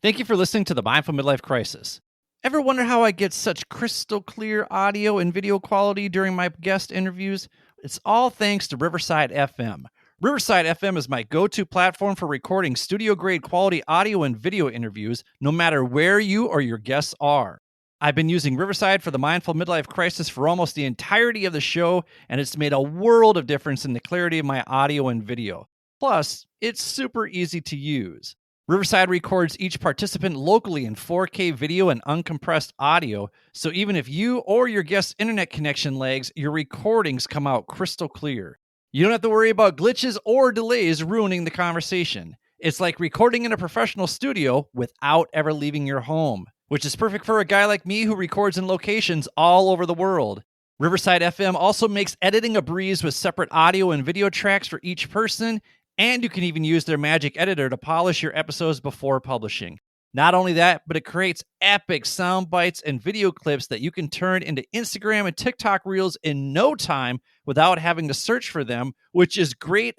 Thank you for listening to the Mindful Midlife Crisis. Ever wonder how I get such crystal clear audio and video quality during my guest interviews? It's all thanks to Riverside FM. Riverside FM is my go-to platform for recording studio-grade quality audio and video interviews, no matter where you or your guests are. I've been using Riverside for the Mindful Midlife Crisis for almost the entirety of the show, and it's made a world of difference in the clarity of my audio and video. Plus, it's super easy to use. Riverside records each participant locally in 4K video and uncompressed audio, so even if you or your guest's internet connection lags, your recordings come out crystal clear. You don't have to worry about glitches or delays ruining the conversation. It's like recording in a professional studio without ever leaving your home, which is perfect for a guy like me who records in locations all over the world. Riverside FM also makes editing a breeze with separate audio and video tracks for each person, and you can even use their magic editor to polish your episodes before publishing. Not only that, but it creates epic sound bites and video clips that you can turn into Instagram and TikTok reels in no time without having to search for them, which is great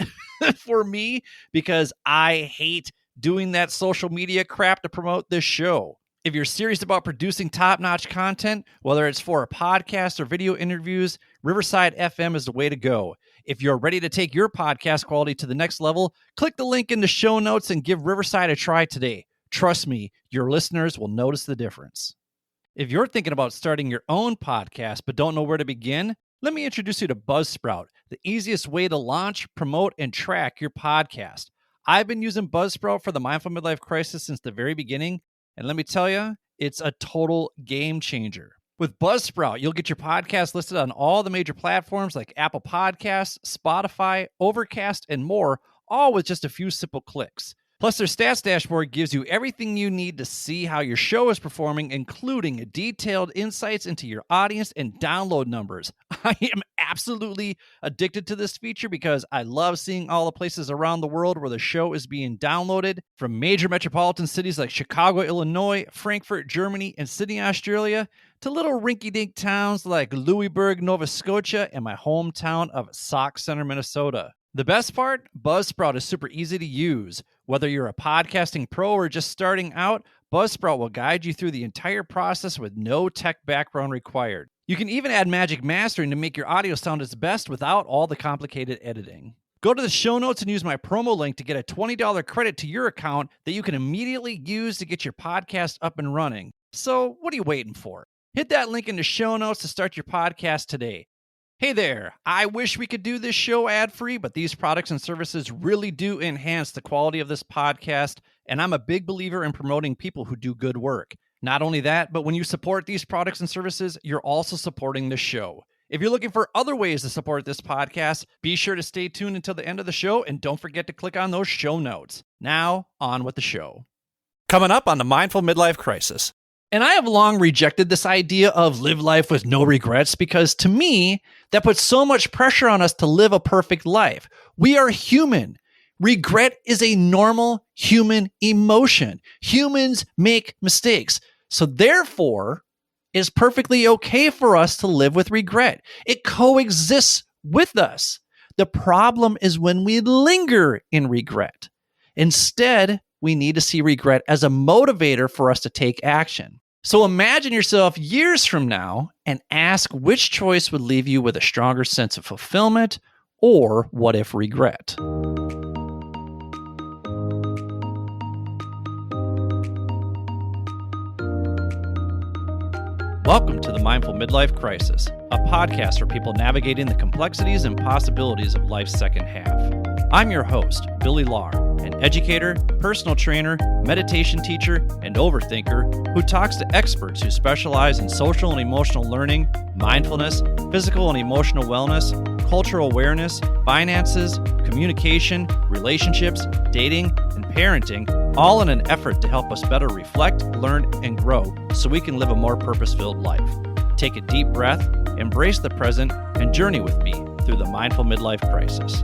for me because I hate doing that social media crap to promote this show. If you're serious about producing top-notch content, whether it's for a podcast or video interviews, Riverside FM is the way to go. If you're ready to take your podcast quality to the next level, click the link in the show notes and give Riverside a try today. Trust me, your listeners will notice the difference. If you're thinking about starting your own podcast but don't know where to begin, let me introduce you to Buzzsprout, the easiest way to launch, promote, and track your podcast. I've been using Buzzsprout for the Mindful Midlife Crisis since the very beginning, and let me tell you, it's a total game changer. With Buzzsprout, you'll get your podcast listed on all the major platforms like Apple Podcasts, Spotify, Overcast, and more, all with just a few simple clicks. Plus, their stats dashboard gives you everything you need to see how your show is performing, including detailed insights into your audience and download numbers. I am absolutely addicted to this feature because I love seeing all the places around the world where the show is being downloaded, from major metropolitan cities like Chicago, Illinois, Frankfurt, Germany, and Sydney, Australia, to little rinky-dink towns like Louisburg, Nova Scotia, and my hometown of Sauk Center, Minnesota. The best part? Buzzsprout is super easy to use. Whether you're a podcasting pro or just starting out, Buzzsprout will guide you through the entire process with no tech background required. You can even add magic mastering to make your audio sound its best without all the complicated editing. Go to the show notes and use my promo link to get a $20 credit to your account that you can immediately use to get your podcast up and running. So what are you waiting for? Hit that link in the show notes to start your podcast today. Hey there, I wish we could do this show ad-free, but these products and services really do enhance the quality of this podcast, and I'm a big believer in promoting people who do good work. Not only that, but when you support these products and services, you're also supporting the show. If you're looking for other ways to support this podcast, be sure to stay tuned until the end of the show, and don't forget to click on those show notes. Now, on with the show. Coming up on the Mindful Midlife Crisis. And I have long rejected this idea of live life with no regrets because to me, that puts so much pressure on us to live a perfect life. We are human. Regret is a normal human emotion. Humans make mistakes. So therefore, it's perfectly okay for us to live with regret. It coexists with us. The problem is when we linger in regret. Instead, we need to see regret as a motivator for us to take action. So imagine yourself years from now and ask which choice would leave you with a stronger sense of fulfillment or what if regret. Welcome to the Mindful Midlife Crisis, a podcast for people navigating the complexities and possibilities of life's second half. I'm your host, Billy Lahr, an educator, personal trainer, meditation teacher, and overthinker who talks to experts who specialize in social and emotional learning, mindfulness, physical and emotional wellness, cultural awareness, finances, communication, relationships, dating, and parenting, all in an effort to help us better reflect, learn, and grow so we can live a more purpose-filled life. Take a deep breath, embrace the present, and journey with me through the Mindful Midlife Crisis.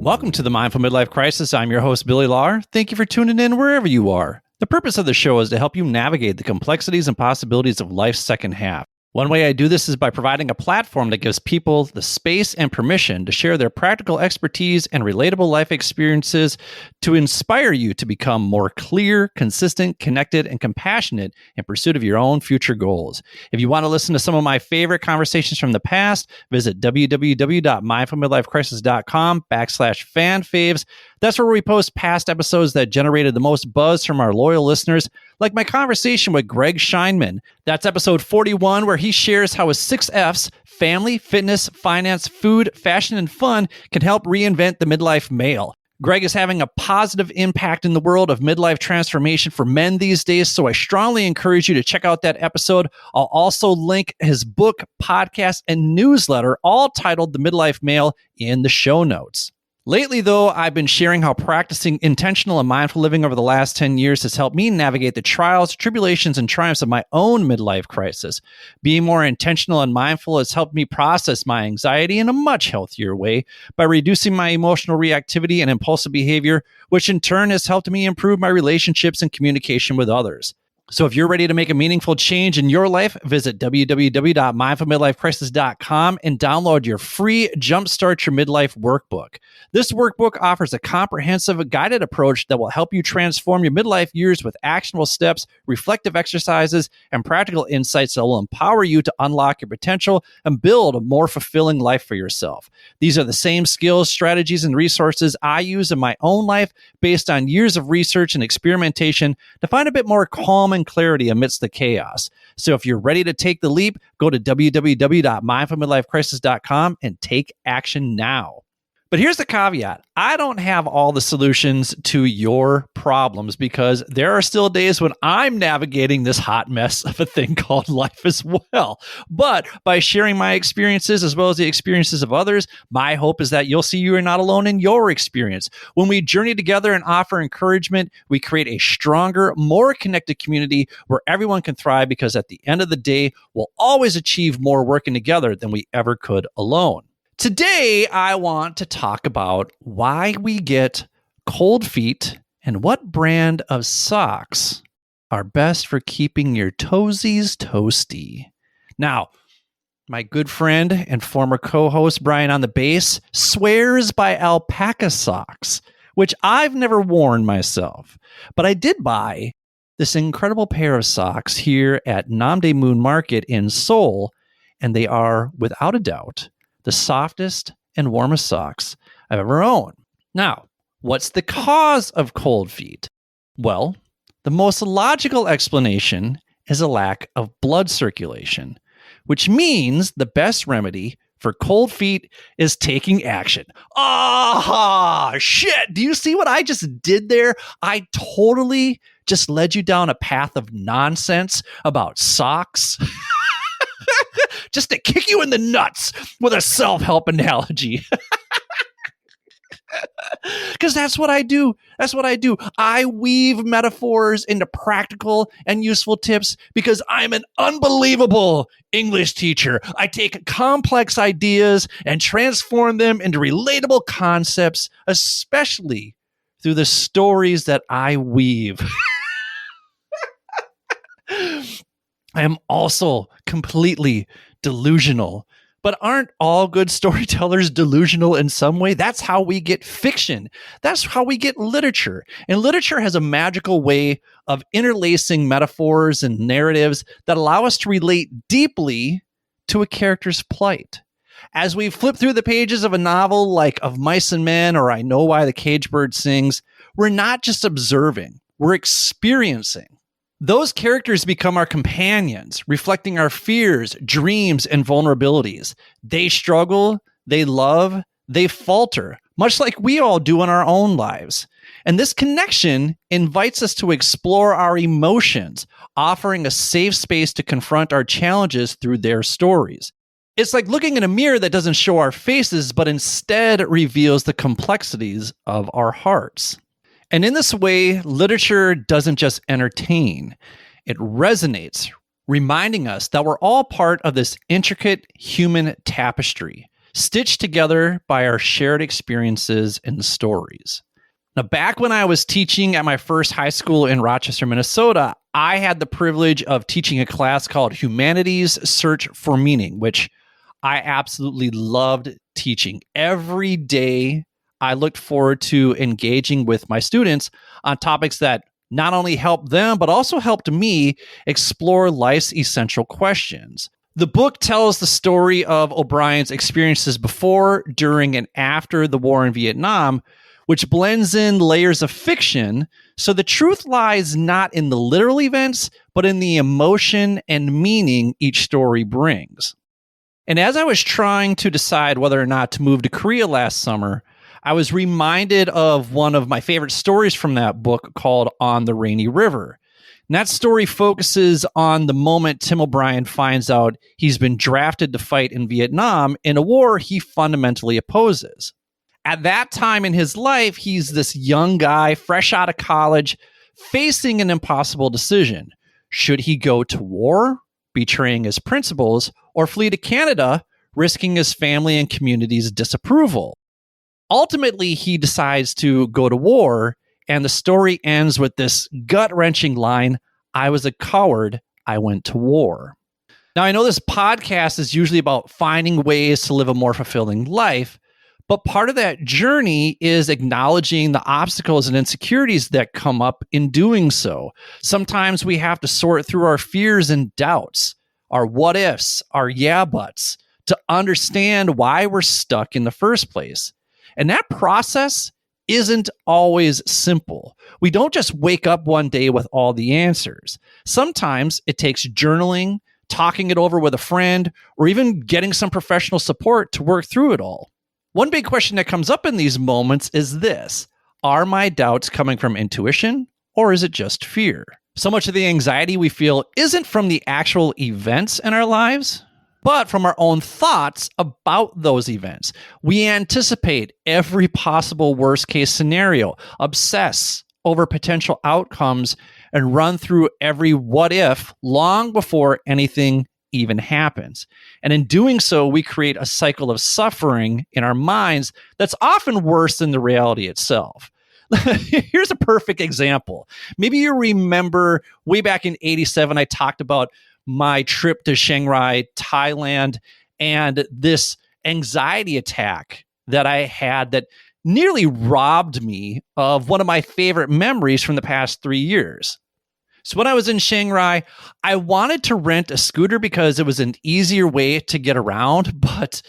Welcome to the Mindful Midlife Crisis. I'm your host, Billy Lahr. Thank you for tuning in wherever you are. The purpose of the show is to help you navigate the complexities and possibilities of life's second half. One way I do this is by providing a platform that gives people the space and permission to share their practical expertise and relatable life experiences to inspire you to become more clear, consistent, connected, and compassionate in pursuit of your own future goals. If you want to listen to some of my favorite conversations from the past, visit www.mindfulmidlifecrisis.com/fan-faves. That's where we post past episodes that generated the most buzz from our loyal listeners, like my conversation with Greg Scheinman. That's episode 41, where he shares how his 6 F's, family, fitness, finance, food, fashion, and fun, can help reinvent the midlife male. Greg is having a positive impact in the world of midlife transformation for men these days, so I strongly encourage you to check out that episode. I'll also link his book, podcast, and newsletter, all titled The Midlife Male, in the show notes. Lately, though, I've been sharing how practicing intentional and mindful living over the last 10 years has helped me navigate the trials, tribulations, and triumphs of my own midlife crisis. Being more intentional and mindful has helped me process my anxiety in a much healthier way by reducing my emotional reactivity and impulsive behavior, which in turn has helped me improve my relationships and communication with others. So if you're ready to make a meaningful change in your life, visit www.mindfulmidlifecrisis.com and download your free Jumpstart Your Midlife workbook. This workbook offers a comprehensive guided approach that will help you transform your midlife years with actionable steps, reflective exercises, and practical insights that will empower you to unlock your potential and build a more fulfilling life for yourself. These are the same skills, strategies, and resources I use in my own life based on years of research and experimentation to find a bit more calm and clarity amidst the chaos. So if you're ready to take the leap, go to www.mindfulmidlifecrisis.com and take action now. But here's the caveat. I don't have all the solutions to your problems because there are still days when I'm navigating this hot mess of a thing called life as well. But by sharing my experiences as well as the experiences of others, my hope is that you'll see you are not alone in your experience. When we journey together and offer encouragement, we create a stronger, more connected community where everyone can thrive, because at the end of the day, we'll always achieve more working together than we ever could alone. Today, I want to talk about why we get cold feet and what brand of socks are best for keeping your toesies toasty. Now, my good friend and former co-host Brian on the bass swears by alpaca socks, which I've never worn myself, but I did buy this incredible pair of socks here at Namdaemun Market in Seoul, and they are, without a doubt, the softest and warmest socks I've ever owned. Now, what's the cause of cold feet? Well, the most logical explanation is a lack of blood circulation, which means the best remedy for cold feet is taking action. Ah, shit. Do you see what I just did there? I totally just led you down a path of nonsense about socks. Just to kick you in the nuts with a self-help analogy. Because that's what I do. I weave metaphors into practical and useful tips because I'm an unbelievable English teacher. I take complex ideas and transform them into relatable concepts, especially through the stories that I weave. I am also completely delusional. But aren't all good storytellers delusional in some way? That's how we get fiction. That's how we get literature. And literature has a magical way of interlacing metaphors and narratives that allow us to relate deeply to a character's plight. As we flip through the pages of a novel like Of Mice and Men or I Know Why the Caged Bird Sings, we're not just observing, we're experiencing. Those characters become our companions, reflecting our fears, dreams, and vulnerabilities. They struggle, they love, they falter, much like we all do in our own lives. And this connection invites us to explore our emotions, offering a safe space to confront our challenges through their stories. It's like looking in a mirror that doesn't show our faces, but instead reveals the complexities of our hearts. And in this way, literature doesn't just entertain, it resonates, reminding us that we're all part of this intricate human tapestry, stitched together by our shared experiences and stories. Now, back when I was teaching at my first high school in Rochester, Minnesota, I had the privilege of teaching a class called Humanities Search for Meaning, which I absolutely loved teaching. Every day, I looked forward to engaging with my students on topics that not only helped them, but also helped me explore life's essential questions. The book tells the story of O'Brien's experiences before, during, and after the war in Vietnam, which blends in layers of fiction. So the truth lies not in the literal events, but in the emotion and meaning each story brings. And as I was trying to decide whether or not to move to Korea last summer, I was reminded of one of my favorite stories from that book called On the Rainy River. And that story focuses on the moment Tim O'Brien finds out he's been drafted to fight in Vietnam in a war he fundamentally opposes. At that time in his life, he's this young guy, fresh out of college, facing an impossible decision. Should he go to war, betraying his principles, or flee to Canada, risking his family and community's disapproval? Ultimately, he decides to go to war, and the story ends with this gut-wrenching line, "I was a coward, I went to war." Now, I know this podcast is usually about finding ways to live a more fulfilling life, but part of that journey is acknowledging the obstacles and insecurities that come up in doing so. Sometimes we have to sort through our fears and doubts, our what ifs, our yeah buts, to understand why we're stuck in the first place. And that process isn't always simple. We don't just wake up one day with all the answers. Sometimes it takes journaling, talking it over with a friend, or even getting some professional support to work through it all. One big question that comes up in these moments is this: are my doubts coming from intuition, or is it just fear? So much of the anxiety we feel isn't from the actual events in our lives, but from our own thoughts about those events. We anticipate every possible worst-case scenario, obsess over potential outcomes, and run through every what-if long before anything even happens. And in doing so, we create a cycle of suffering in our minds that's often worse than the reality itself. Here's a perfect example. Maybe you remember way back in 87, I talked about my trip to Chiang Rai, Thailand, and this anxiety attack that I had that nearly robbed me of one of my favorite memories from the past 3 years. So when I was in Chiang Rai, I wanted to rent a scooter because it was an easier way to get around, but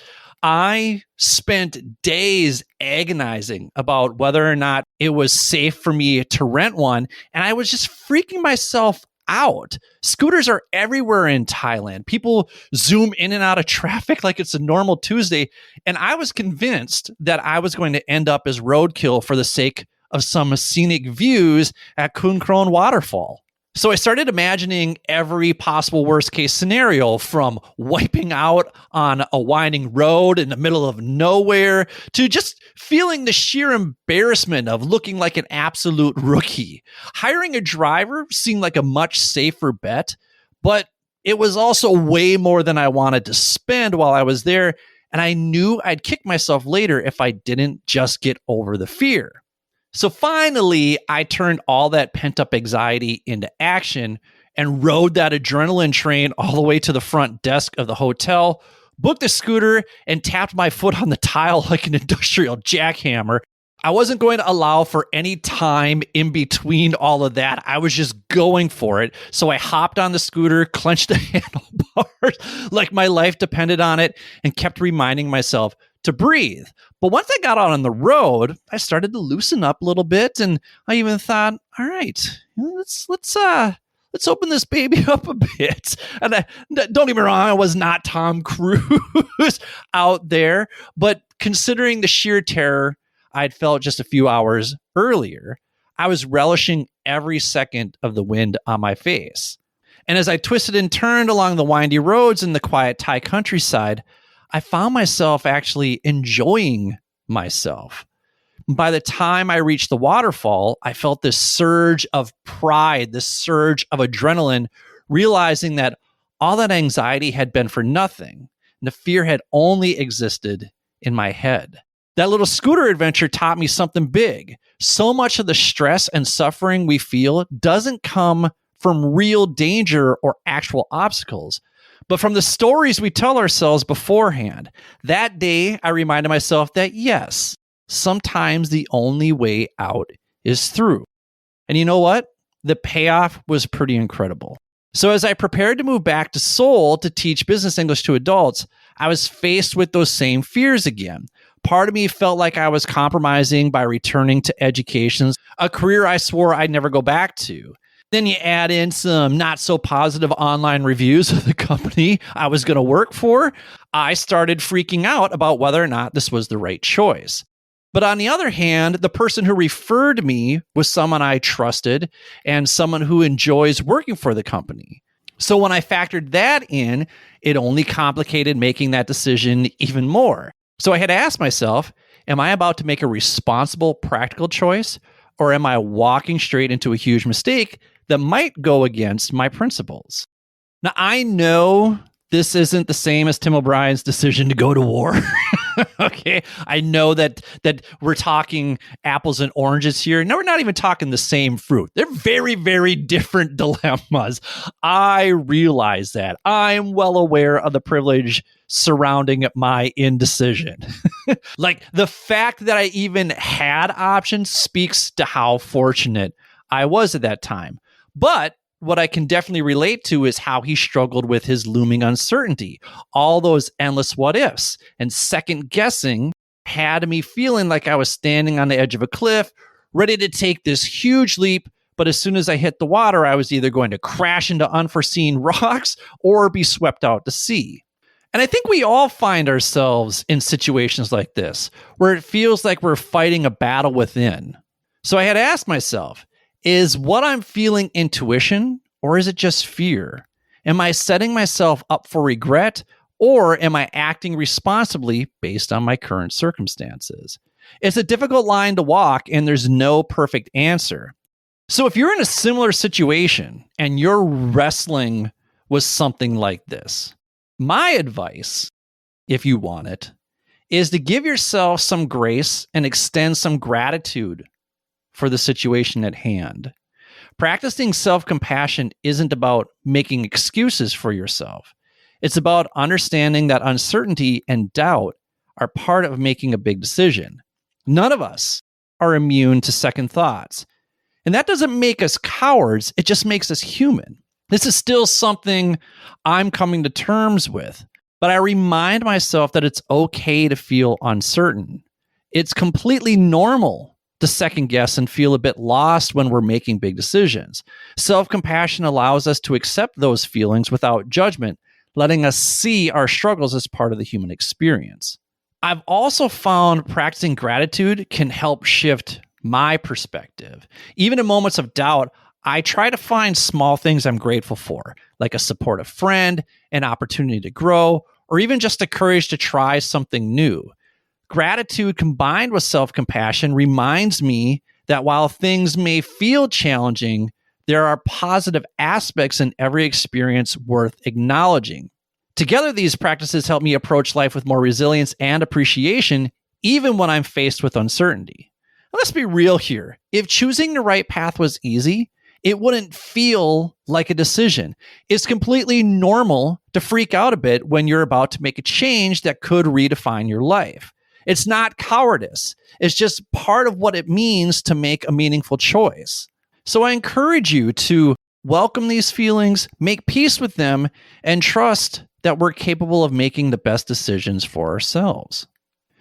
I spent days agonizing about whether or not it was safe for me to rent one, and I was just freaking myself out. Scooters are everywhere in Thailand. People zoom in and out of traffic like it's a normal Tuesday, and I was convinced that I was going to end up as roadkill for the sake of some scenic views at Khun Kron Waterfall. So I started imagining every possible worst case scenario, from wiping out on a winding road in the middle of nowhere to just feeling the sheer embarrassment of looking like an absolute rookie. Hiring a driver seemed like a much safer bet, but it was also way more than I wanted to spend while I was there, and I knew I'd kick myself later if I didn't just get over the fear. So finally, I turned all that pent-up anxiety into action and rode that adrenaline train all the way to the front desk of the hotel, booked the scooter, and tapped my foot on the tile like an industrial jackhammer. I wasn't going to allow for any time in between all of that. I was just going for it. So I hopped on the scooter, clenched the handlebars like my life depended on it, and kept reminding myself to breathe. But once I got out on the road, I started to loosen up a little bit, and I even thought, all right, let's open this baby up a bit. And don't get me wrong, I was not Tom Cruise out there, but considering the sheer terror I'd felt just a few hours earlier, I was relishing every second of the wind on my face. And as I twisted and turned along the windy roads in the quiet Thai countryside, I found myself actually enjoying myself. By the time I reached the waterfall, I felt this surge of pride, this surge of adrenaline, realizing that all that anxiety had been for nothing, and the fear had only existed in my head. That little scooter adventure taught me something big. So much of the stress and suffering we feel doesn't come from real danger or actual obstacles, but from the stories we tell ourselves beforehand. That day, I reminded myself that yes, sometimes the only way out is through. And you know what? The payoff was pretty incredible. So as I prepared to move back to Seoul to teach business English to adults, I was faced with those same fears again. Part of me felt like I was compromising by returning to education, a career I swore I'd never go back to. Then you add in some not so positive online reviews of the company I was going to work for. I started freaking out about whether or not this was the right choice. But on the other hand, the person who referred me was someone I trusted and someone who enjoys working for the company. So when I factored that in, it only complicated making that decision even more. So I had to ask myself, am I about to make a responsible, practical choice, or am I walking straight into a huge mistake that might go against my principles? Now, I know this isn't the same as Tim O'Brien's decision to go to war. Okay, I know that we're talking apples and oranges here. No, we're not even talking the same fruit. They're very, very different dilemmas. I realize that. I'm well aware of the privilege surrounding my indecision. Like the fact that I even had options speaks to how fortunate I was at that time. But what I can definitely relate to is how he struggled with his looming uncertainty, all those endless what ifs, and second guessing had me feeling like I was standing on the edge of a cliff, ready to take this huge leap. But as soon as I hit the water, I was either going to crash into unforeseen rocks or be swept out to sea. And I think we all find ourselves in situations like this, where it feels like we're fighting a battle within. So I had to ask myself, is what I'm feeling intuition, or is it just fear? Am I setting myself up for regret, or am I acting responsibly based on my current circumstances? It's a difficult line to walk, and there's no perfect answer. So if you're in a similar situation and you're wrestling with something like this, my advice, if you want it, is to give yourself some grace and extend some gratitude for the situation at hand. Practicing self-compassion isn't about making excuses for yourself. It's about understanding that uncertainty and doubt are part of making a big decision. None of us are immune to second thoughts. And that doesn't make us cowards, it just makes us human. This is still something I'm coming to terms with, but I remind myself that it's okay to feel uncertain. It's completely normal to second guess and feel a bit lost when we're making big decisions. Self-compassion allows us to accept those feelings without judgment, letting us see our struggles as part of the human experience. I've also found practicing gratitude can help shift my perspective. Even in moments of doubt, I try to find small things I'm grateful for, like a supportive friend, an opportunity to grow, or even just the courage to try something new. Gratitude combined with self-compassion reminds me that while things may feel challenging, there are positive aspects in every experience worth acknowledging. Together, these practices help me approach life with more resilience and appreciation, even when I'm faced with uncertainty. Now, let's be real here. If choosing the right path was easy, it wouldn't feel like a decision. It's completely normal to freak out a bit when you're about to make a change that could redefine your life. It's not cowardice. It's just part of what it means to make a meaningful choice. So I encourage you to welcome these feelings, make peace with them, and trust that we're capable of making the best decisions for ourselves.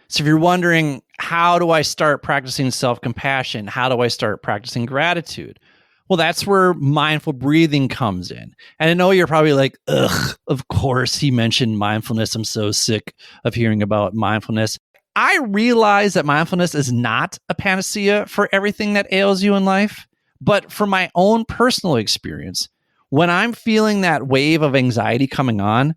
So if you're wondering, how do I start practicing self-compassion? How do I start practicing gratitude? Well, that's where mindful breathing comes in. And I know you're probably like, ugh, of course he mentioned mindfulness. I'm so sick of hearing about mindfulness. I realize that mindfulness is not a panacea for everything that ails you in life, but from my own personal experience, when I'm feeling that wave of anxiety coming on,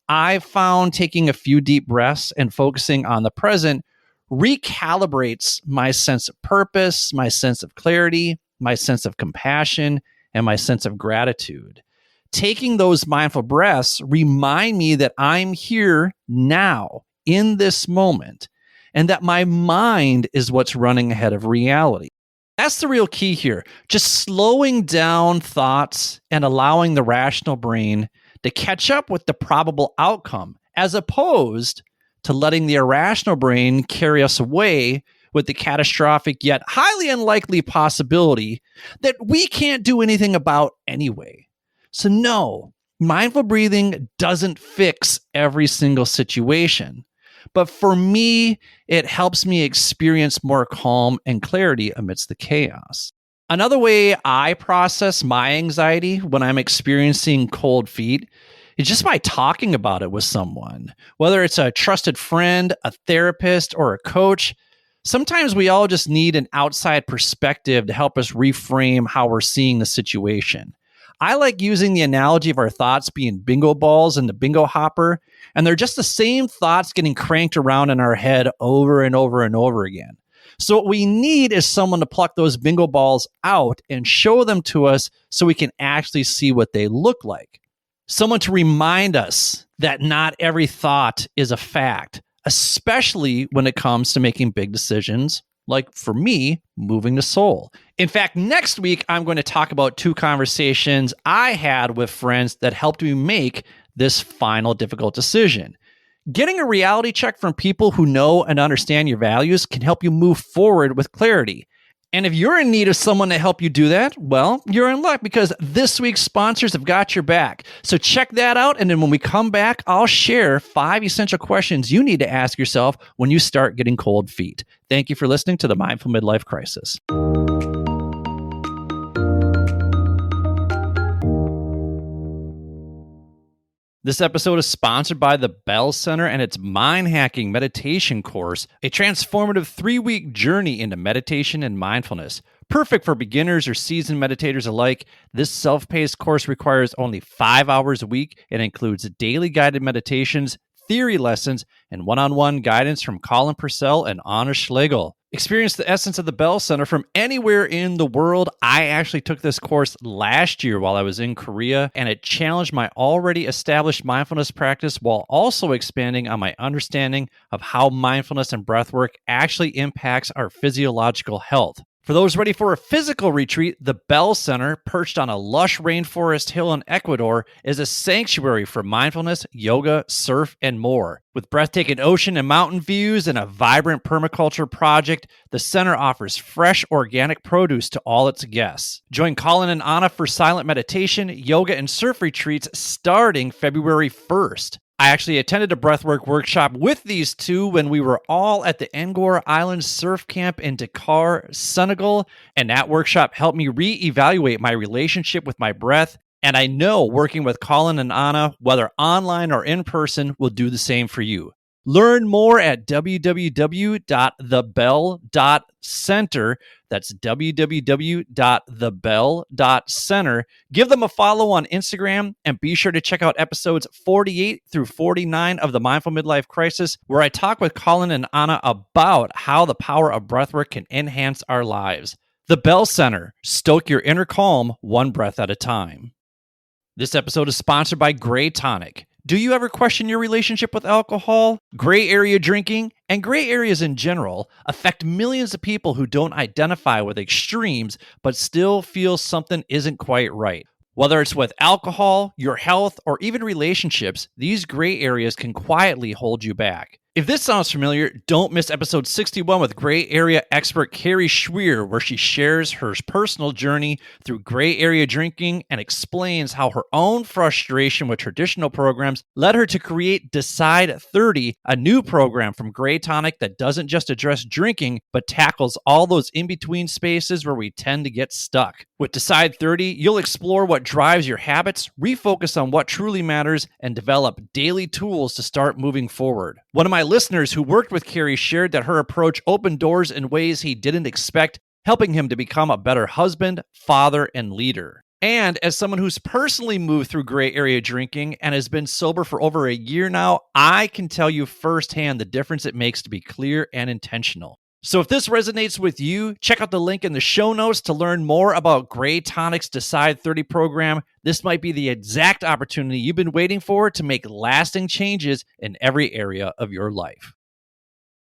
I've found taking a few deep breaths and focusing on the present recalibrates my sense of purpose, my sense of clarity, my sense of compassion, and my sense of gratitude. Taking those mindful breaths remind me that I'm here now in this moment, and that my mind is what's running ahead of reality. That's the real key here. Just slowing down thoughts and allowing the rational brain to catch up with the probable outcome, as opposed to letting the irrational brain carry us away with the catastrophic yet highly unlikely possibility that we can't do anything about anyway. So no, mindful breathing doesn't fix every single situation. But for me, it helps me experience more calm and clarity amidst the chaos. Another way I process my anxiety when I'm experiencing cold feet is just by talking about it with someone, whether it's a trusted friend, a therapist, or a coach. Sometimes we all just need an outside perspective to help us reframe how we're seeing the situation. I like using the analogy of our thoughts being bingo balls in the bingo hopper, and they're just the same thoughts getting cranked around in our head over and over and over again. So what we need is someone to pluck those bingo balls out and show them to us so we can actually see what they look like. Someone to remind us that not every thought is a fact, especially when it comes to making big decisions, like for me, moving to Seoul. In fact, next week, I'm going to talk about 2 conversations I had with friends that helped me make this final difficult decision. Getting a reality check from people who know and understand your values can help you move forward with clarity. And if you're in need of someone to help you do that, well, you're in luck because this week's sponsors have got your back. So check that out. And then when we come back, I'll share 5 essential questions you need to ask yourself when you start getting cold feet. Thank you for listening to the Mindful Midlife Crisis. This episode is sponsored by the Bell Center and its Mind Hacking Meditation course, a transformative 3-week journey into meditation and mindfulness. Perfect for beginners or seasoned meditators alike, this self-paced course requires only 5 hours a week and includes daily guided meditations, theory lessons, and one-on-one guidance from Colin Purcell and Anna Schlegel. Experience the essence of the Bell Center from anywhere in the world. I actually took this course last year while I was in Korea, and it challenged my already established mindfulness practice while also expanding on my understanding of how mindfulness and breathwork actually impacts our physiological health. For those ready for a physical retreat, the Bell Center, perched on a lush rainforest hill in Ecuador, is a sanctuary for mindfulness, yoga, surf, and more. With breathtaking ocean and mountain views and a vibrant permaculture project, the center offers fresh, organic produce to all its guests. Join Colin and Anna for silent meditation, yoga, and surf retreats starting February 1st. I actually attended a breathwork workshop with these 2 when we were all at the Angkor Island Surf Camp in Dakar, Senegal, and that workshop helped me reevaluate my relationship with my breath, and I know working with Colin and Anna, whether online or in person, will do the same for you. Learn more at www.thebell.center. That's www.thebell.center. Give them a follow on Instagram and be sure to check out episodes 48 through 49 of the Mindful Midlife Crisis, where I talk with Colin and Anna about how the power of breathwork can enhance our lives. The Bell Center. Stoke your inner calm one breath at a time. This episode is sponsored by Gray Tonic. Do you ever question your relationship with alcohol? Gray area drinking, and gray areas in general, affect millions of people who don't identify with extremes but still feel something isn't quite right. Whether it's with alcohol, your health, or even relationships, these gray areas can quietly hold you back. If this sounds familiar, don't miss episode 61 with gray area expert Carrie Schweer, where she shares her personal journey through gray area drinking and explains how her own frustration with traditional programs led her to create Decide 30, a new program from Gray Tonic that doesn't just address drinking, but tackles all those in-between spaces where we tend to get stuck. With Decide 30, you'll explore what drives your habits, refocus on what truly matters, and develop daily tools to start moving forward. One of my listeners who worked with Carrie shared that her approach opened doors in ways he didn't expect, helping him to become a better husband, father, and leader. And as someone who's personally moved through gray area drinking and has been sober for over a year now, I can tell you firsthand the difference it makes to be clear and intentional. So if this resonates with you, check out the link in the show notes to learn more about Gray Tonic's Decide 30 program. This might be the exact opportunity you've been waiting for to make lasting changes in every area of your life.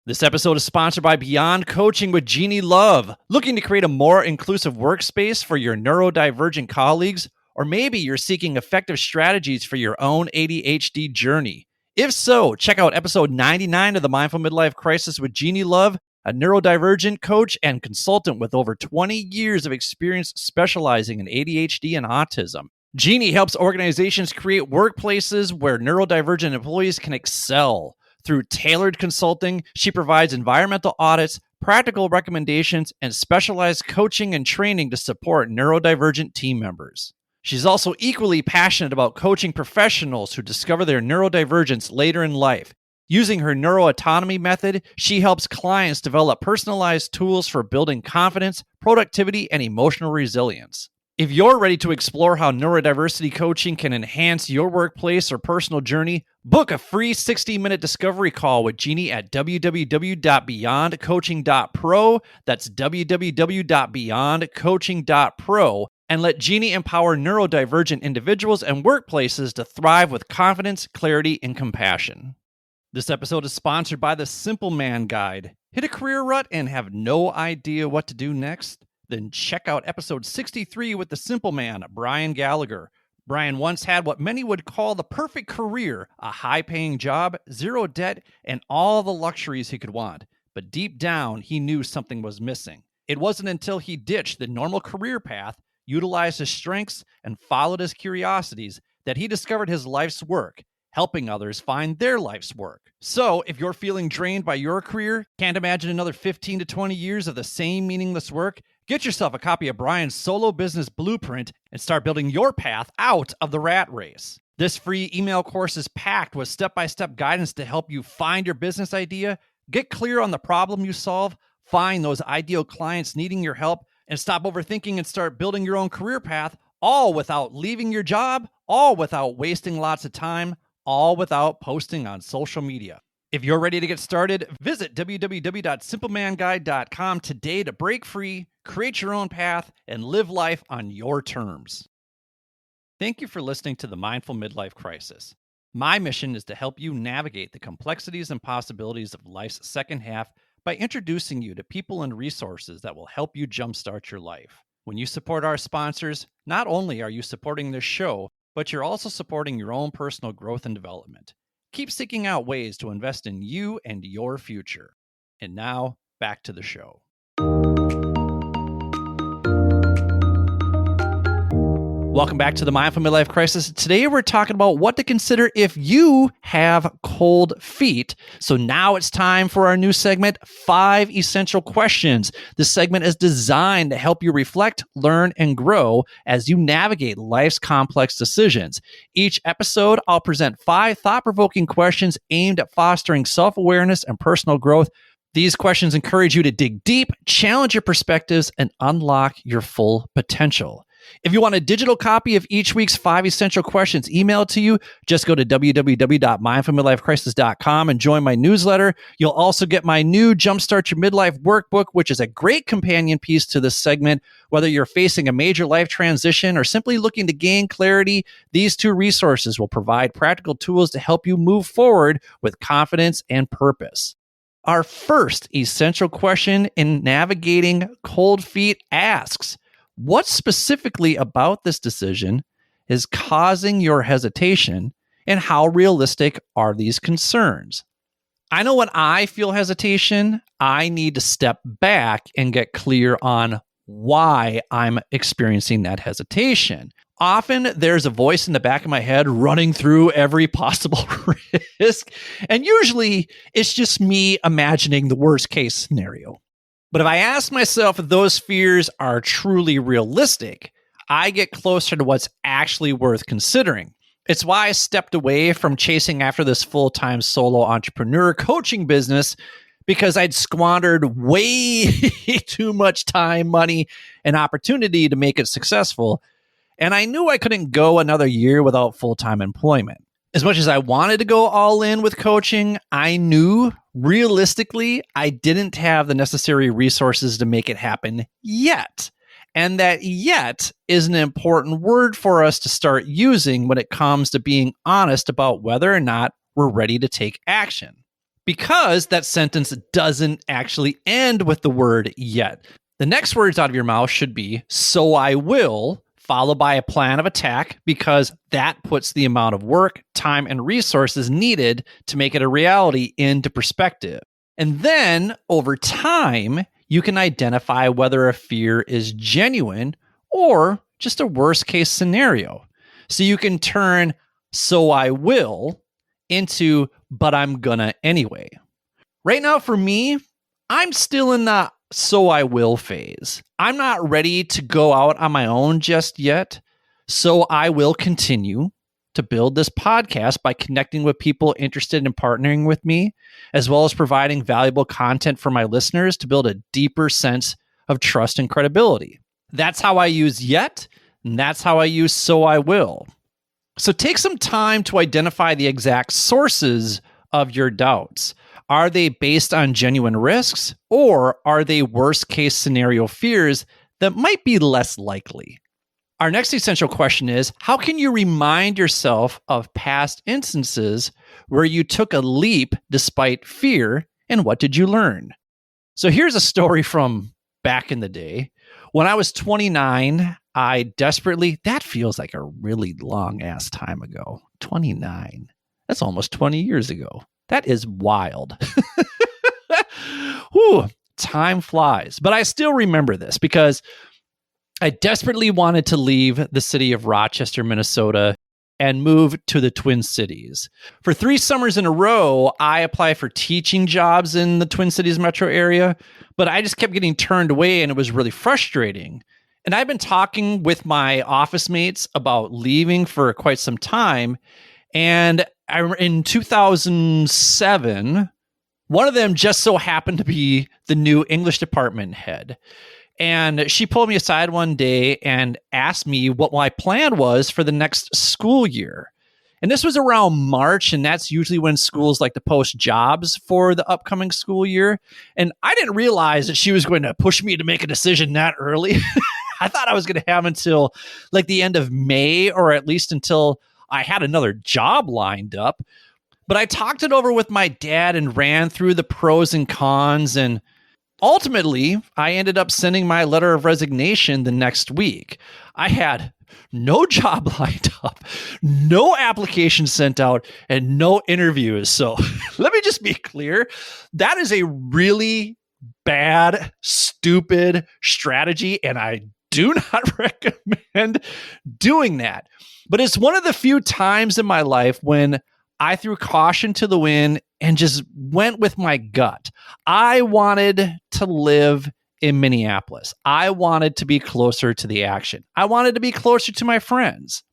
This episode is sponsored by Beyond Coaching with Jeannie Love. Looking to create a more inclusive workspace for your neurodivergent colleagues? Or maybe you're seeking effective strategies for your own ADHD journey. If so, check out episode 99 of the Mindful Midlife Crisis with Jeannie Love, a neurodivergent coach and consultant with over 20 years of experience specializing in ADHD and autism. Jeannie helps organizations create workplaces where neurodivergent employees can excel. Through tailored consulting, she provides environmental audits, practical recommendations, and specialized coaching and training to support neurodivergent team members. She's also equally passionate about coaching professionals who discover their neurodivergence later in life. Using her neuroautonomy method, she helps clients develop personalized tools for building confidence, productivity, and emotional resilience. If you're ready to explore how neurodiversity coaching can enhance your workplace or personal journey, book a free 60-minute discovery call with Jeannie at www.beyondcoaching.pro. That's www.beyondcoaching.pro. And let Jeannie empower neurodivergent individuals and workplaces to thrive with confidence, clarity, and compassion. This episode is sponsored by the Simple Man Guide. Hit a career rut and have no idea what to do next? Then check out episode 63 with the Simple Man, Brian Gallagher. Brian once had what many would call the perfect career, a high-paying job, zero debt, and all the luxuries he could want. But deep down, he knew something was missing. It wasn't until he ditched the normal career path, utilized his strengths, and followed his curiosities that he discovered his life's work, helping others find their life's work. So, if you're feeling drained by your career, can't imagine another 15 to 20 years of the same meaningless work, get yourself a copy of Brian's Solo Business Blueprint and start building your path out of the rat race. This free email course is packed with step-by-step guidance to help you find your business idea, get clear on the problem you solve, find those ideal clients needing your help, and stop overthinking and start building your own career path, all without leaving your job, all without wasting lots of time, all without posting on social media. If you're ready to get started, visit www.simplemanguide.com today to break free, create your own path, and live life on your terms. Thank you for listening to the Mindful Midlife Crisis. My mission is to help you navigate the complexities and possibilities of life's second half by introducing you to people and resources that will help you jumpstart your life. When you support our sponsors, not only are you supporting this show, but you're also supporting your own personal growth and development. Keep seeking out ways to invest in you and your future. And now, back to the show. Welcome back to the Mindful Midlife Crisis. Today we're talking about what to consider if you have cold feet. So now it's time for our new segment, 5 Essential Questions. This segment is designed to help you reflect, learn, and grow as you navigate life's complex decisions. Each episode, I'll present 5 thought-provoking questions aimed at fostering self-awareness and personal growth. These questions encourage you to dig deep, challenge your perspectives, and unlock your full potential. If you want a digital copy of each week's 5 essential questions emailed to you, just go to www.mindfulmidlifecrisis.com and join my newsletter. You'll also get my new Jumpstart Your Midlife workbook, which is a great companion piece to this segment. Whether you're facing a major life transition or simply looking to gain clarity, these 2 resources will provide practical tools to help you move forward with confidence and purpose. Our first essential question in navigating cold feet asks, what specifically about this decision is causing your hesitation, and how realistic are these concerns? I know when I feel hesitation, I need to step back and get clear on why I'm experiencing that hesitation. Often there's a voice in the back of my head running through every possible risk, and usually it's just me imagining the worst case scenario. But if I ask myself if those fears are truly realistic, I get closer to what's actually worth considering. It's why I stepped away from chasing after this full-time solo entrepreneur coaching business, because I'd squandered way too much time, money, and opportunity to make it successful. And I knew I couldn't go another year without full-time employment. As much as I wanted to go all in with coaching, I knew realistically I didn't have the necessary resources to make it happen yet. And that yet is an important word for us to start using when it comes to being honest about whether or not we're ready to take action. because that sentence doesn't actually end with the word yet. The next words out of your mouth should be, so I will, followed by a plan of attack, because that puts the amount of work, time, and resources needed to make it a reality into perspective. And then, over time, you can identify whether a fear is genuine or just a worst-case scenario. So you can turn, so I will, into, but I'm gonna anyway. Right now, for me, I'm still in the so I will phase. I'm not ready to go out on my own just yet. So I will continue to build this podcast by connecting with people interested in partnering with me, as well as providing valuable content for my listeners to build a deeper sense of trust and credibility. That's how I use yet, and that's how I use so I will. So take some time to identify the exact sources of your doubts. Are they based on genuine risks, or are they worst case scenario fears that might be less likely? Our next essential question is, how can you remind yourself of past instances where you took a leap despite fear, and what did you learn? So here's a story from back in the day. When I was 29, that feels like a really long ass time ago. 29. That's almost 20 years ago. That is wild. Whew, time flies. But I still remember this because I desperately wanted to leave the city of Rochester, Minnesota, and move to the Twin Cities. For 3 summers in a row, I applied for teaching jobs in the Twin Cities metro area, but I just kept getting turned away, and it was really frustrating. And I've been talking with my office mates about leaving for quite some time, and in 2007, one of them just so happened to be the new English department head. And she pulled me aside one day and asked me what my plan was for the next school year. And this was around March, and that's usually when schools like to post jobs for the upcoming school year. And I didn't realize that she was going to push me to make a decision that early. I thought I was going to have until like the end of May, or at least until I had another job lined up. But I talked it over with my dad and ran through the pros and cons, and ultimately, I ended up sending my letter of resignation the next week. I had no job lined up, no application sent out, and no interviews. So let me just be clear. That is a really bad, stupid strategy, and I do not recommend doing that. But it's one of the few times in my life when I threw caution to the wind and just went with my gut. I wanted to live in Minneapolis. I wanted to be closer to the action. I wanted to be closer to my friends.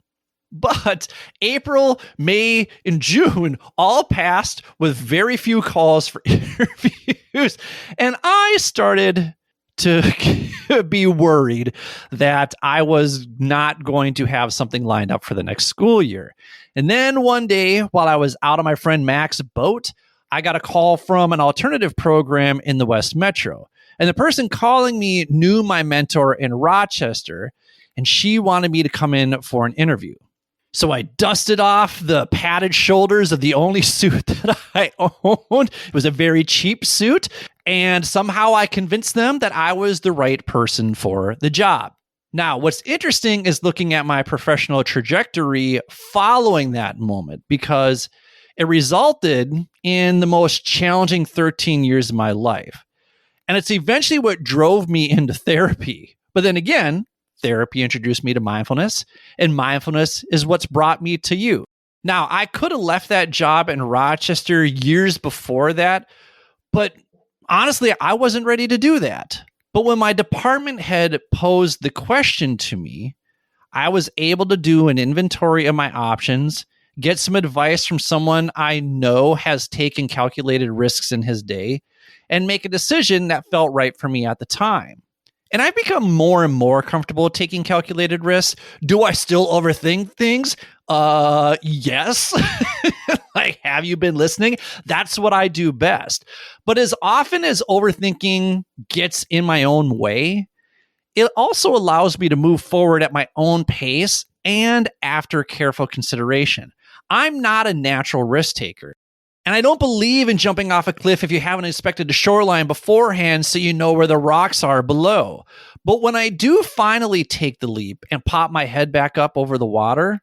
But April, May, and June all passed with very few calls for interviews. And I started to be worried that I was not going to have something lined up for the next school year. And then one day, while I was out on my friend Mac's boat, I got a call from an alternative program in the West Metro. And the person calling me knew my mentor in Rochester, and she wanted me to come in for an interview. So I dusted off the padded shoulders of the only suit that I owned. It was a very cheap suit. And somehow I convinced them that I was the right person for the job. Now, what's interesting is looking at my professional trajectory following that moment, because it resulted in the most challenging 13 years of my life. And it's eventually what drove me into therapy. But then again, therapy introduced me to mindfulness, and mindfulness is what's brought me to you. Now, I could have left that job in Rochester years before that, but honestly, I wasn't ready to do that. But when my department head posed the question to me, I was able to do an inventory of my options, get some advice from someone I know has taken calculated risks in his day, and make a decision that felt right for me at the time. And I've become more and more comfortable taking calculated risks. Do I still overthink things? Yes. Like, have you been listening? That's what I do best. But as often as overthinking gets in my own way, it also allows me to move forward at my own pace and after careful consideration. I'm not a natural risk taker. And I don't believe in jumping off a cliff if you haven't inspected the shoreline beforehand so you know where the rocks are below. But when I do finally take the leap and pop my head back up over the water,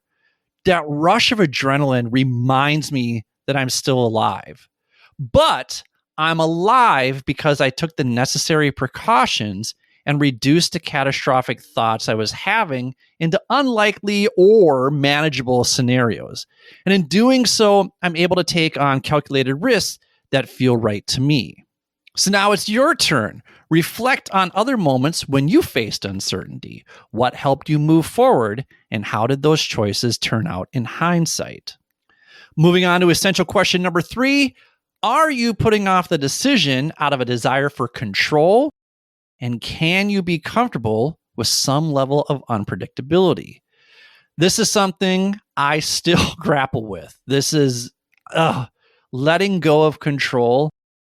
that rush of adrenaline reminds me that I'm still alive. But I'm alive because I took the necessary precautions and reduced the catastrophic thoughts I was having into unlikely or manageable scenarios. And in doing so, I'm able to take on calculated risks that feel right to me. So now it's your turn. Reflect on other moments when you faced uncertainty. What helped you move forward, and how did those choices turn out in hindsight? Moving on to essential question number 3. Are you putting off the decision out of a desire for control? And can you be comfortable with some level of unpredictability? This is something I still grapple with. This is letting go of control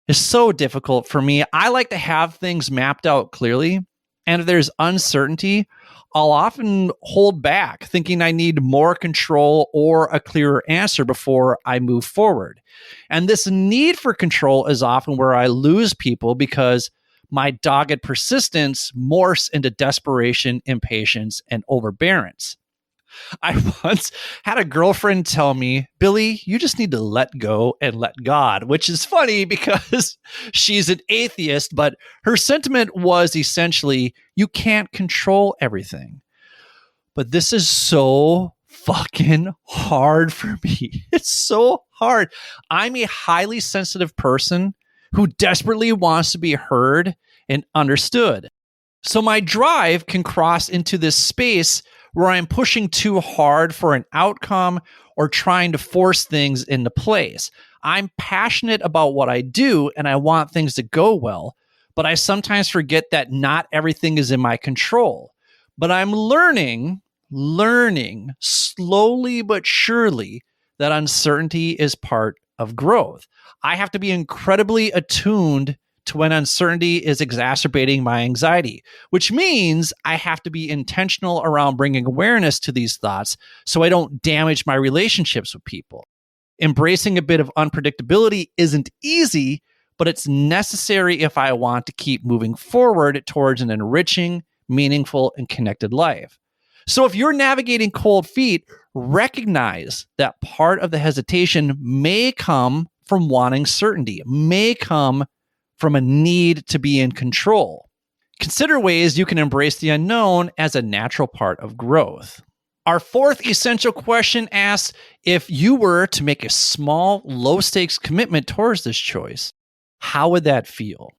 is so difficult for me. I like to have things mapped out clearly. And if there's uncertainty, I'll often hold back, thinking I need more control or a clearer answer before I move forward. And this need for control is often where I lose people because my dogged persistence morphs into desperation, impatience, and overbearance. I once had a girlfriend tell me, Billy, you just need to let go and let God, which is funny because she's an atheist, but her sentiment was essentially, you can't control everything. But this is so fucking hard for me. It's so hard. I'm a highly sensitive person who desperately wants to be heard and understood. So my drive can cross into this space where I'm pushing too hard for an outcome or trying to force things into place. I'm passionate about what I do and I want things to go well, but I sometimes forget that not everything is in my control. But I'm learning slowly but surely that uncertainty is part of growth. I have to be incredibly attuned to when uncertainty is exacerbating my anxiety, which means I have to be intentional around bringing awareness to these thoughts so I don't damage my relationships with people. Embracing a bit of unpredictability isn't easy, but it's necessary if I want to keep moving forward towards an enriching, meaningful, and connected life. So if you're navigating cold feet, recognize that part of the hesitation may come from wanting certainty, may come from a need to be in control. Consider ways you can embrace the unknown as a natural part of growth. Our 4th essential question asks, if you were to make a small, low-stakes commitment towards this choice, how would that feel?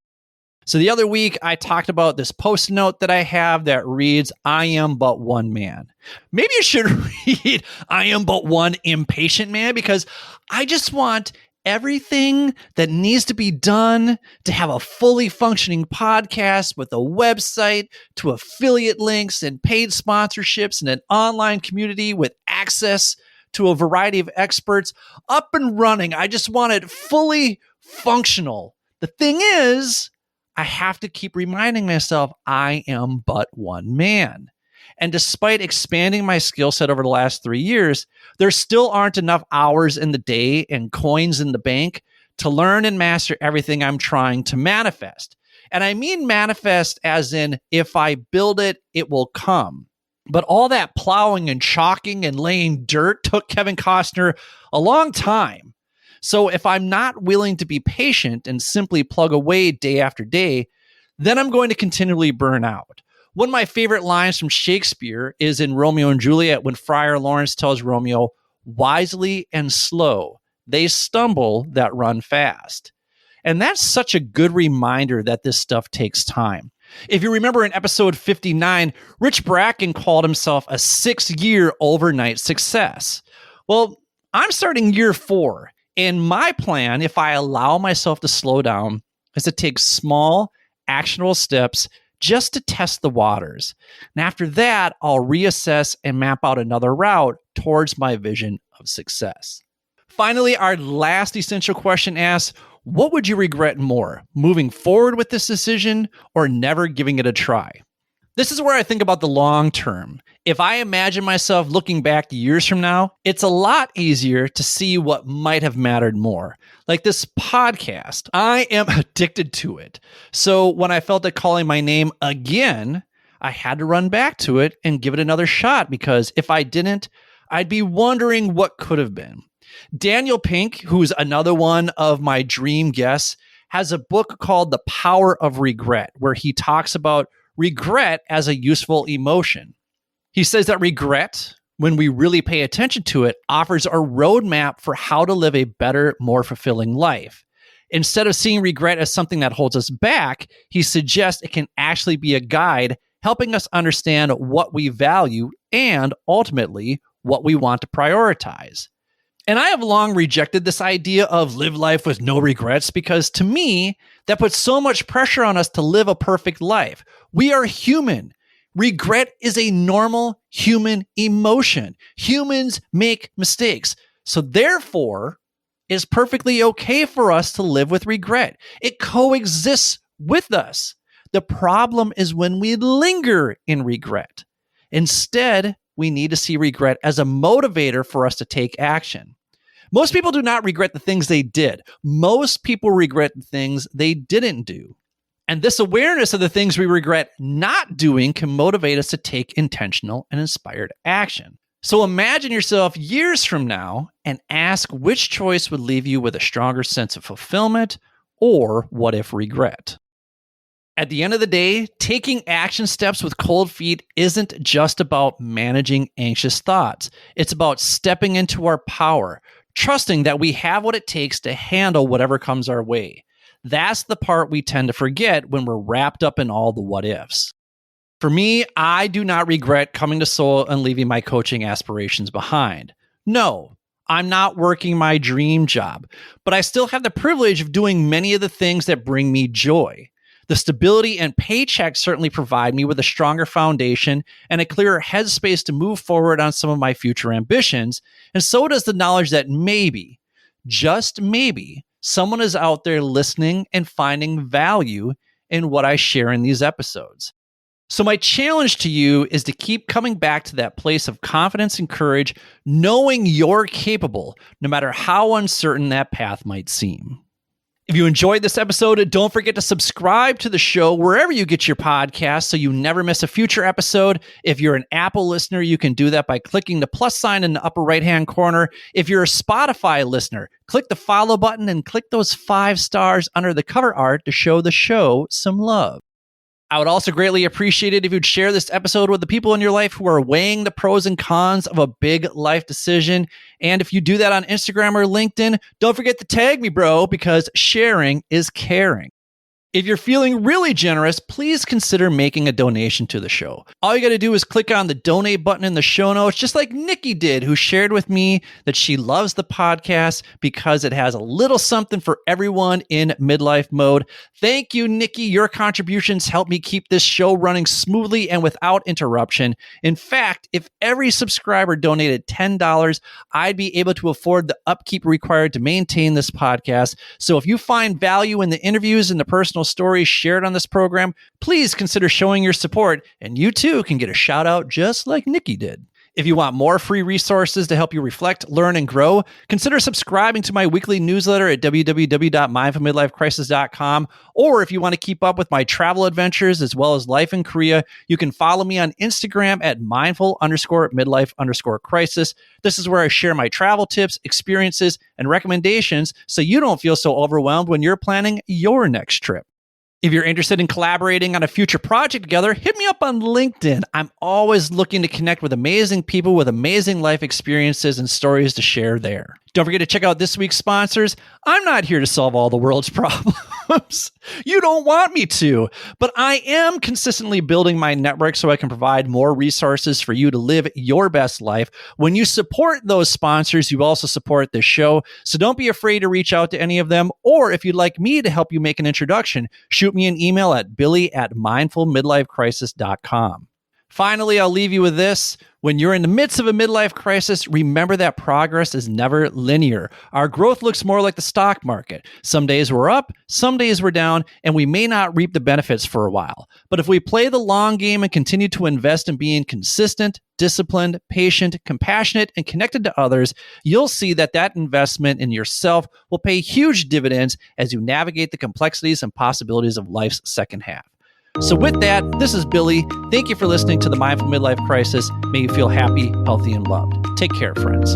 So the other week, I talked about this post note that I have that reads, I am but one man. Maybe you should read, I am but one impatient man, because I just want everything that needs to be done to have a fully functioning podcast with a website, to affiliate links and paid sponsorships and an online community with access to a variety of experts up and running. I just want it fully functional. The thing is, I have to keep reminding myself I am but one man. And despite expanding my skill set over the last 3 years, there still aren't enough hours in the day and coins in the bank to learn and master everything I'm trying to manifest. And I mean manifest as in, if I build it, it will come. But all that plowing and chalking and laying dirt took Kevin Costner a long time. So if I'm not willing to be patient and simply plug away day after day, then I'm going to continually burn out. One of my favorite lines from Shakespeare is in Romeo and Juliet when Friar Lawrence tells Romeo, wisely and slow, they stumble that run fast. And that's such a good reminder that this stuff takes time. If you remember in episode 59, Rich Bracken called himself a 6-year overnight success. Well, I'm starting year 4. And my plan, if I allow myself to slow down, is to take small, actionable steps just to test the waters. And after that, I'll reassess and map out another route towards my vision of success. Finally, our last essential question asks, what would you regret more, moving forward with this decision or never giving it a try? This is where I think about the long term. If I imagine myself looking back years from now, it's a lot easier to see what might have mattered more. Like this podcast, I am addicted to it. So when I felt it calling my name again, I had to run back to it and give it another shot, because if I didn't, I'd be wondering what could have been. Daniel Pink, who's another one of my dream guests, has a book called The Power of Regret, where he talks about regret as a useful emotion. He says that regret, when we really pay attention to it, offers a roadmap for how to live a better, more fulfilling life. Instead of seeing regret as something that holds us back, he suggests it can actually be a guide helping us understand what we value and ultimately what we want to prioritize. And I have long rejected this idea of live life with no regrets, because to me, that puts so much pressure on us to live a perfect life. We are human. Regret is a normal human emotion. Humans make mistakes. So therefore, it's perfectly okay for us to live with regret. It coexists with us. The problem is when we linger in regret. Instead, we need to see regret as a motivator for us to take action. Most people do not regret the things they did. Most people regret the things they didn't do. And this awareness of the things we regret not doing can motivate us to take intentional and inspired action. So imagine yourself years from now and ask which choice would leave you with a stronger sense of fulfillment, or what if regret. At the end of the day, taking action steps with cold feet isn't just about managing anxious thoughts. It's about stepping into our power, trusting that we have what it takes to handle whatever comes our way. That's the part we tend to forget when we're wrapped up in all the what ifs. For me, I do not regret coming to Seoul and leaving my coaching aspirations behind. No, I'm not working my dream job, but I still have the privilege of doing many of the things that bring me joy. The stability and paycheck certainly provide me with a stronger foundation and a clearer headspace to move forward on some of my future ambitions, and so does the knowledge that maybe, just maybe, someone is out there listening and finding value in what I share in these episodes. So my challenge to you is to keep coming back to that place of confidence and courage, knowing you're capable, no matter how uncertain that path might seem. If you enjoyed this episode, don't forget to subscribe to the show wherever you get your podcasts so you never miss a future episode. If you're an Apple listener, you can do that by clicking the plus sign in the upper right-hand corner. If you're a Spotify listener, click the follow button and click those 5 stars under the cover art to show the show some love. I would also greatly appreciate it if you'd share this episode with the people in your life who are weighing the pros and cons of a big life decision. And if you do that on Instagram or LinkedIn, don't forget to tag me, bro, because sharing is caring. If you're feeling really generous, please consider making a donation to the show. All you got to do is click on the donate button in the show notes, just like Nikki did, who shared with me that she loves the podcast because it has a little something for everyone in midlife mode. Thank you, Nikki. Your contributions help me keep this show running smoothly and without interruption. In fact, if every subscriber donated $10, I'd be able to afford the upkeep required to maintain this podcast. So if you find value in the interviews and the personal stories shared on this program, please consider showing your support, and you too can get a shout out just like Nikki did. If you want more free resources to help you reflect, learn, and grow, consider subscribing to my weekly newsletter at www.mindfulmidlifecrisis.com. Or if you want to keep up with my travel adventures as well as life in Korea, you can follow me on Instagram at mindful_midlife_crisis. This is where I share my travel tips, experiences, and recommendations so you don't feel so overwhelmed when you're planning your next trip. If you're interested in collaborating on a future project together, hit me up on LinkedIn. I'm always looking to connect with amazing people with amazing life experiences and stories to share there. Don't forget to check out this week's sponsors. I'm not here to solve all the world's problems. You don't want me to, but I am consistently building my network so I can provide more resources for you to live your best life. When you support those sponsors, you also support this show. So don't be afraid to reach out to any of them. Or if you'd like me to help you make an introduction, shoot me an email at billy@mindfulmidlifecrisis.com. Finally, I'll leave you with this. When you're in the midst of a midlife crisis, remember that progress is never linear. Our growth looks more like the stock market. Some days we're up, some days we're down, and we may not reap the benefits for a while. But if we play the long game and continue to invest in being consistent, disciplined, patient, compassionate, and connected to others, you'll see that investment in yourself will pay huge dividends as you navigate the complexities and possibilities of life's second half. So with that, this is Billy. Thank you for listening to the Mindful Midlife Crisis. May you feel happy, healthy, and loved. Take care, friends.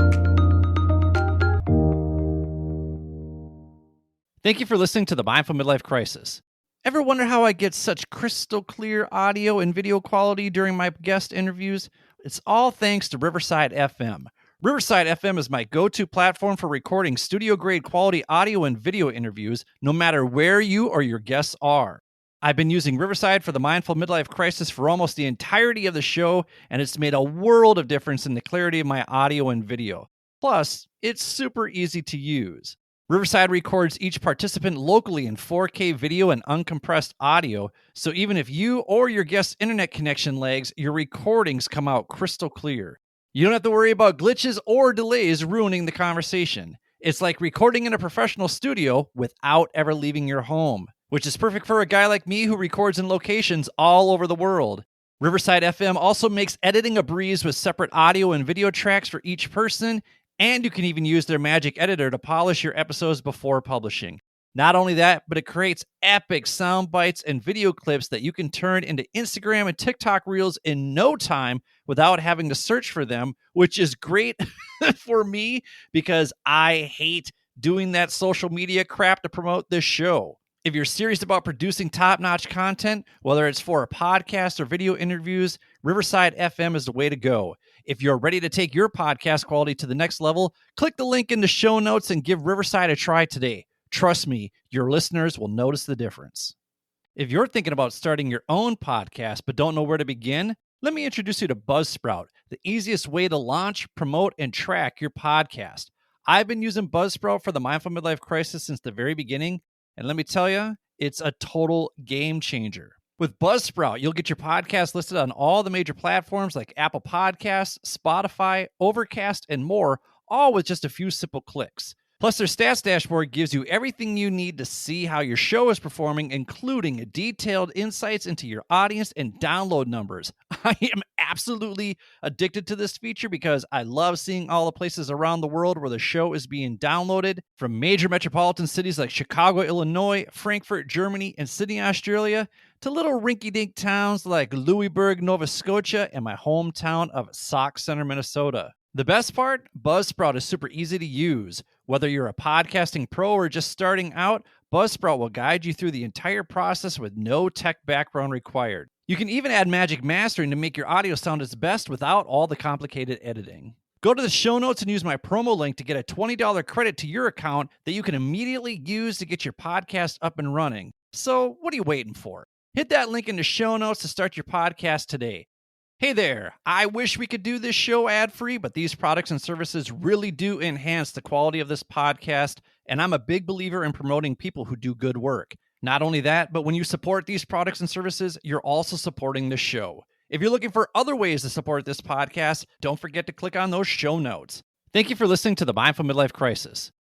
Thank you for listening to the Mindful Midlife Crisis. Ever wonder how I get such crystal clear audio and video quality during my guest interviews? It's all thanks to Riverside FM. Riverside FM is my go-to platform for recording studio-grade quality audio and video interviews, no matter where you or your guests are. I've been using Riverside for the Mindful Midlife Crisis for almost the entirety of the show, and it's made a world of difference in the clarity of my audio and video. Plus, it's super easy to use. Riverside records each participant locally in 4K video and uncompressed audio, so even if you or your guest's internet connection lags, your recordings come out crystal clear. You don't have to worry about glitches or delays ruining the conversation. It's like recording in a professional studio without ever leaving your home, which is perfect for a guy like me who records in locations all over the world. Riverside FM also makes editing a breeze with separate audio and video tracks for each person, and you can even use their magic editor to polish your episodes before publishing. Not only that, but it creates epic sound bites and video clips that you can turn into Instagram and TikTok reels in no time without having to search for them, which is great for me because I hate doing that social media crap to promote this show. If you're serious about producing top-notch content, whether it's for a podcast or video interviews, Riverside FM is the way to go. If you're ready to take your podcast quality to the next level, click the link in the show notes and give Riverside a try today. Trust me, your listeners will notice the difference. If you're thinking about starting your own podcast but don't know where to begin, let me introduce you to Buzzsprout, the easiest way to launch, promote, and track your podcast. I've been using Buzzsprout for the Mindful Midlife Crisis since the very beginning, and let me tell you, it's a total game changer. With Buzzsprout, you'll get your podcast listed on all the major platforms like Apple Podcasts, Spotify, Overcast, and more, all with just a few simple clicks. Plus, their stats dashboard gives you everything you need to see how your show is performing, including detailed insights into your audience and download numbers. I am absolutely addicted to this feature because I love seeing all the places around the world where the show is being downloaded, from major metropolitan cities like Chicago, Illinois, Frankfurt, Germany, and Sydney, Australia, to little rinky-dink towns like Louisburg, Nova Scotia, and my hometown of Sauk Center, Minnesota. The best part? Buzzsprout is super easy to use. Whether you're a podcasting pro or just starting out, Buzzsprout will guide you through the entire process with no tech background required. You can even add magic mastering to make your audio sound its best without all the complicated editing. Go to the show notes and use my promo link to get a $20 credit to your account that you can immediately use to get your podcast up and running. So what are you waiting for? Hit that link in the show notes to start your podcast today. Hey there, I wish we could do this show ad-free, but these products and services really do enhance the quality of this podcast, and I'm a big believer in promoting people who do good work. Not only that, but when you support these products and services, you're also supporting the show. If you're looking for other ways to support this podcast, don't forget to click on those show notes. Thank you for listening to the Mindful Midlife Crisis.